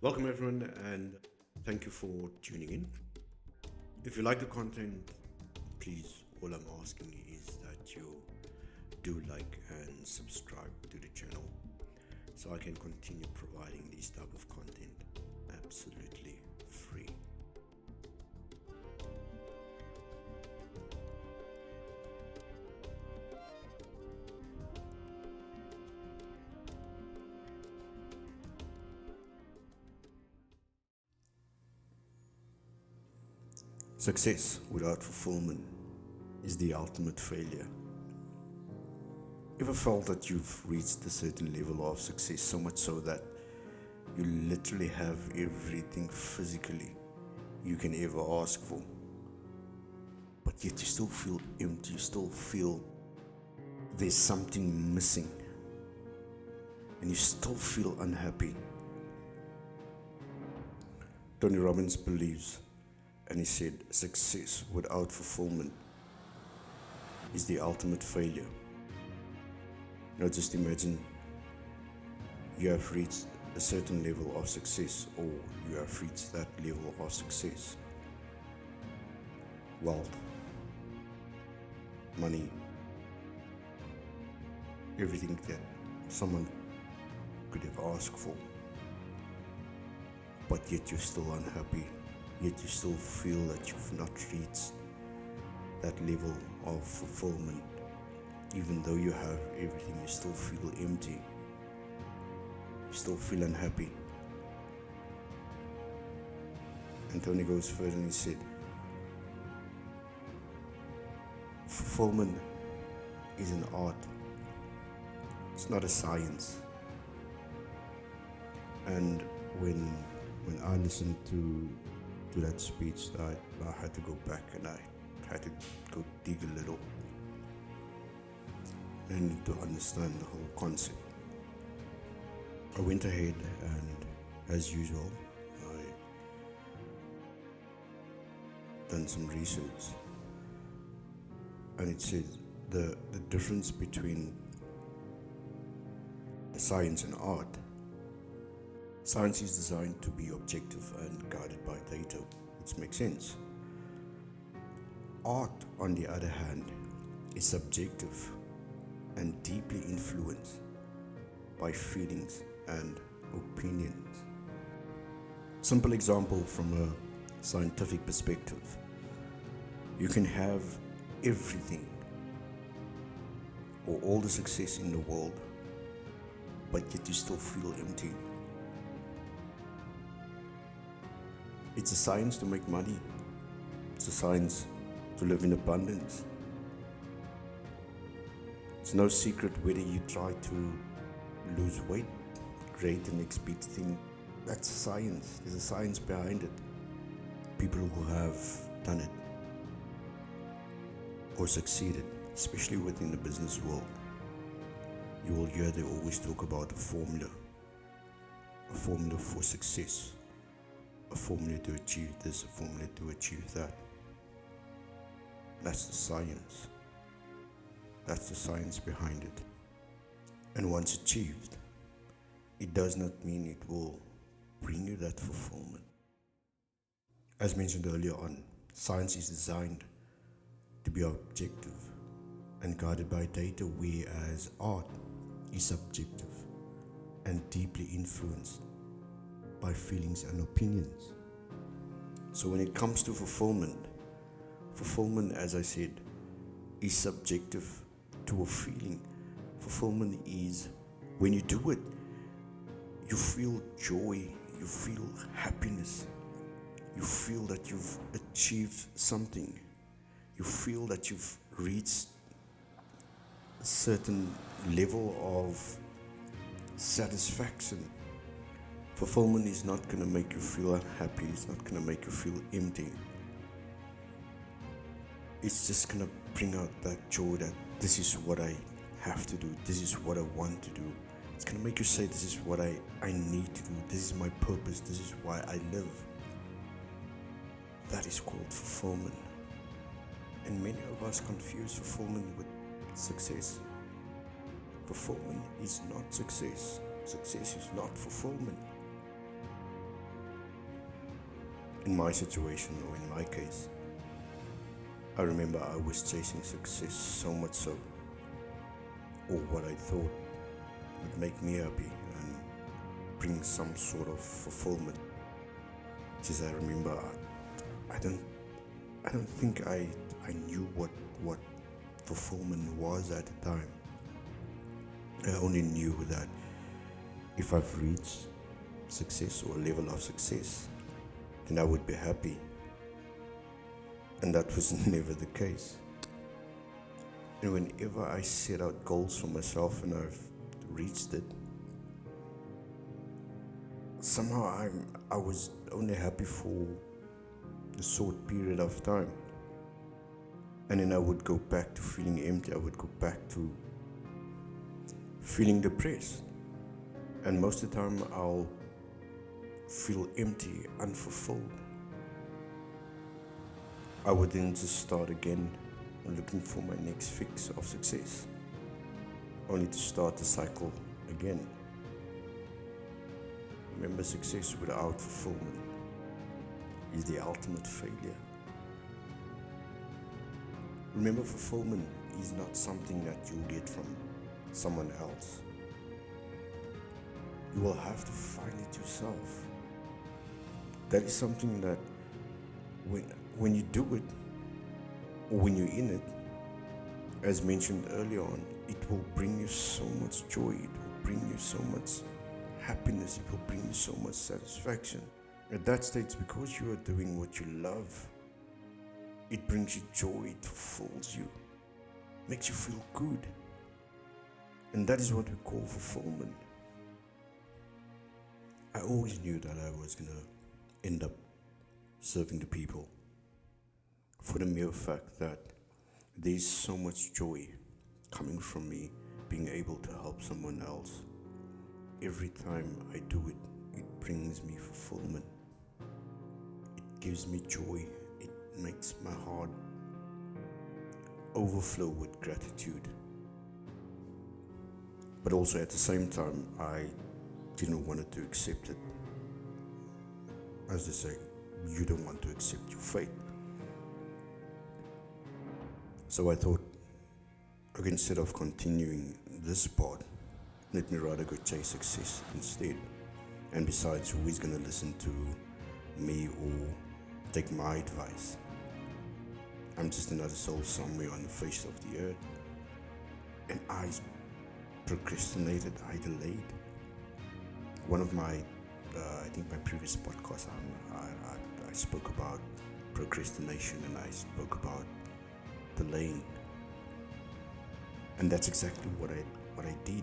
Welcome, everyone, and thank you for tuning in. If you like the content, please, all I'm asking is that you do like and subscribe to the channel so I can continue providing this type of content absolutely free. Success without fulfillment is the ultimate failure. Ever felt that you've reached a certain level of success, so much so that you literally have everything physically you can ever ask for, but yet you still feel empty, you still feel there's something missing, and you still feel unhappy? Tony Robbins believes, and he said, success without fulfillment is the ultimate failure. Now just imagine you have reached a certain level of success, or you have reached that level of success. Wealth, money, everything that someone could have asked for. But yet you're still unhappy, yet you still feel that you've not reached that level of fulfillment. Even though you have everything, you still feel empty, you still feel unhappy. And Tony goes further and he said, fulfillment is an art, it's not a science. And when I listened to that speech, I had to go back and I had to go dig a little and to understand the whole concept. I went ahead and, as usual, I done some research, and it said the difference between science and art. Science is designed to be objective and guided by data, which makes sense. Art, on the other hand, is subjective and deeply influenced by feelings and opinions. Simple example from a scientific perspective. You can have everything or all the success in the world, but yet you still feel empty. It's a science to make money. It's a science to live in abundance. It's no secret whether you try to lose weight, create the next big thing. That's science. There's a science behind it. People who have done it or succeeded, especially within the business world, you will hear they always talk about a formula for success, a formula to achieve this, a formula to achieve that. That's the science. That's the science behind it. And once achieved, it does not mean it will bring you that fulfillment. As mentioned earlier on, science is designed to be objective and guided by data, whereas art is subjective and deeply influenced by feelings and opinions. So when it comes to fulfillment, as I said, is subjective to a feeling. Fulfillment is when you do it, you feel joy, you feel happiness, you feel that you've achieved something, you feel that you've reached a certain level of satisfaction. Fulfillment is not going to make you feel unhappy, it's not going to make you feel empty. It's just going to bring out that joy that this is what I have to do, this is what I want to do. It's going to make you say, this is what I need to do, this is my purpose, this is why I live. That is called fulfillment. And many of us confuse fulfillment with success. Fulfillment is not success. Success is not fulfillment. In my situation, or in my case, I remember I was chasing success so much so, or what I thought would make me happy and bring some sort of fulfillment. Just I remember, I don't, I don't think I knew what fulfillment was at the time. I only knew that if I've reached success or a level of success, then I would be happy. And that was never the case. And whenever I set out goals for myself and I've reached it, somehow I was only happy for a short period of time. And then I would go back to feeling empty. I would go back to feeling depressed. And most of the time I'll feel empty, unfulfilled. I would then just start again looking for my next fix of success, only to start the cycle again. Remember, success without fulfillment is the ultimate failure. Remember, fulfillment is not something that you'll get from someone else. You will have to find it yourself. That is something that when you do it, or when you're in it, as mentioned earlier on, it will bring you so much joy, it will bring you so much happiness, it will bring you so much satisfaction. At that stage, because you are doing what you love, it brings you joy, it fulfills you, makes you feel good. And that is what we call fulfillment. I always knew that I was going to end up serving the people, for the mere fact that there's so much joy coming from me being able to help someone else. Every time I do it, it brings me fulfillment. It gives me joy. It makes my heart overflow with gratitude. But also at the same time, I didn't want to accept it. As they say, you don't want to accept your fate. So I thought, okay, instead of continuing this part, let me rather go chase success instead. And besides, who is going to listen to me or take my advice? I'm just another soul somewhere on the face of the earth. And I procrastinated, I delayed. One of my, I think my previous podcast, I spoke about procrastination, and I spoke about delaying, and that's exactly what I did,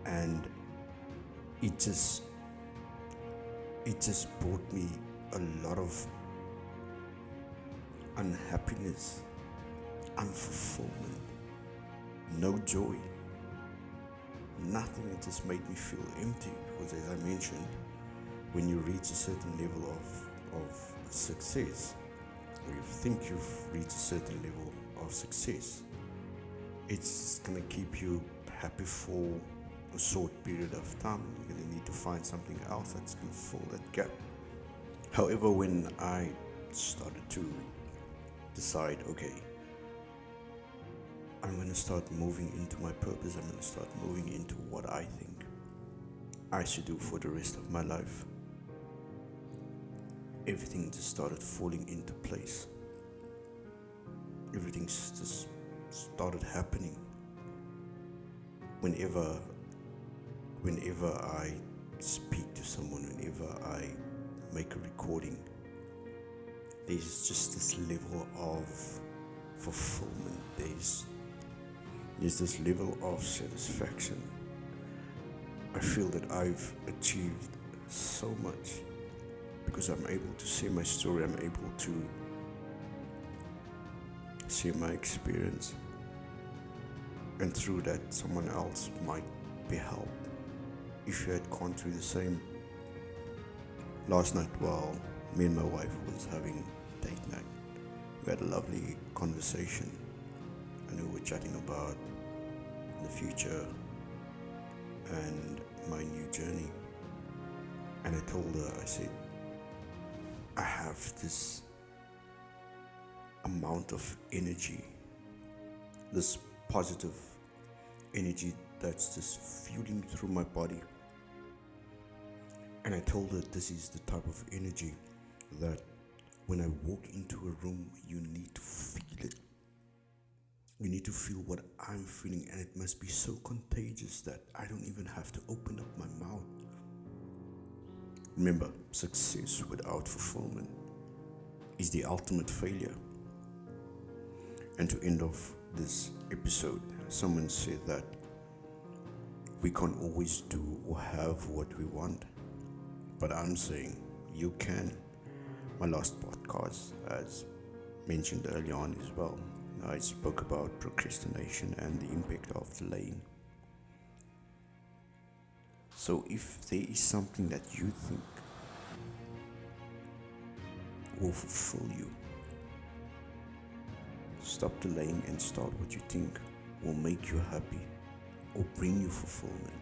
and it just brought me a lot of unhappiness, unfulfillment, no joy, nothing. It just made me feel empty, because as I mentioned, when you reach a certain level of success, or you think you've reached a certain level of success, it's going to keep you happy for a short period of time. You're going to need to find something else that's going to fill that gap. However, when I started to decide, okay, I'm going to start moving into my purpose, I'm going to start moving into what I think I should do for the rest of my life, everything just started falling into place. Everything just started happening. Whenever I speak to someone, whenever I make a recording, there's just this level of fulfillment. There's this level of satisfaction. I feel that I've achieved so much, because I'm able to share my story, I'm able to share my experience, and through that someone else might be helped. If you had gone through the same. Last night, while me and my wife was having date night, we had a lovely conversation, and we were chatting about the future and my new journey. And I told her, I said, I have this amount of energy, this positive energy that's just fueling through my body. And I told her this is the type of energy that when I walk into a room, you need to feel it. You need to feel what I'm feeling, and it must be so contagious that I don't even have to open up my mouth. Remember, success without fulfillment is the ultimate failure. And to end off this episode, someone said that we can't always do or have what we want, but I'm saying you can. My last podcast, as mentioned earlier on as well, I spoke about procrastination and the impact of delaying. So if there is something that you think will fulfill you, stop delaying and start what you think will make you happy or bring you fulfillment.